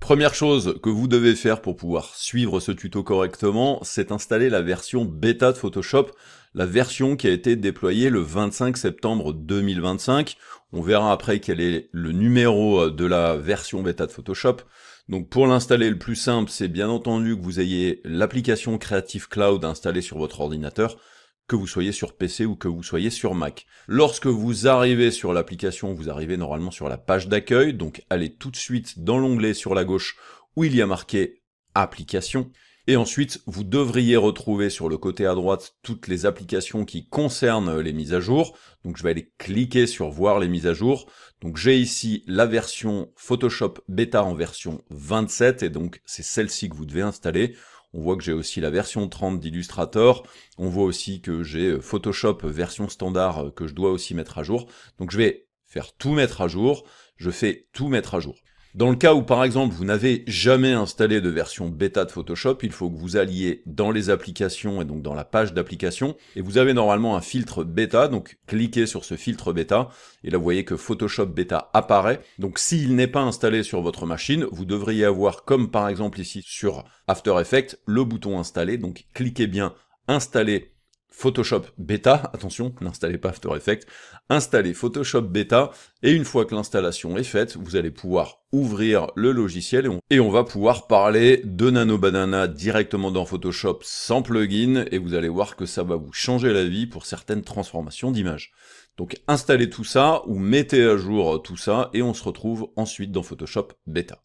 Première chose que vous devez faire pour pouvoir suivre ce tuto correctement, c'est installer la version bêta de Photoshop, la version qui a été déployée le 25 septembre 2025. On verra après quel est le numéro de la version bêta de Photoshop. Donc pour l'installer, le plus simple, c'est bien entendu que vous ayez l'application Creative Cloud installée sur votre ordinateur, que vous soyez sur PC ou que vous soyez sur Mac. Lorsque vous arrivez sur l'application, vous arrivez normalement sur la page d'accueil, donc allez tout de suite dans l'onglet sur la gauche où il y a marqué Applications. Et ensuite, vous devriez retrouver sur le côté à droite toutes les applications qui concernent les mises à jour. Donc je vais aller cliquer sur Voir les mises à jour. Donc j'ai ici la version Photoshop Beta en version 27, et donc c'est celle-ci que vous devez installer. On voit que j'ai aussi la version 30 d'Illustrator. On voit aussi que j'ai Photoshop version standard que je dois aussi mettre à jour. Donc je vais faire tout mettre à jour. Je fais tout mettre à jour. Dans le cas où, par exemple, vous n'avez jamais installé de version bêta de Photoshop, il faut que vous alliez dans les applications et donc dans la page d'application, et vous avez normalement un filtre bêta, donc cliquez sur ce filtre bêta, et là vous voyez que Photoshop bêta apparaît. Donc s'il n'est pas installé sur votre machine, vous devriez avoir, comme par exemple ici sur After Effects, le bouton installé, donc cliquez bien installer Photoshop Beta, attention, n'installez pas After Effects, installez Photoshop Beta, et une fois que l'installation est faite, vous allez pouvoir ouvrir le logiciel, et on va pouvoir parler de Nano Banana directement dans Photoshop sans plugin, et vous allez voir que ça va vous changer la vie pour certaines transformations d'images. Donc installez tout ça, ou mettez à jour tout ça, et on se retrouve ensuite dans Photoshop Beta.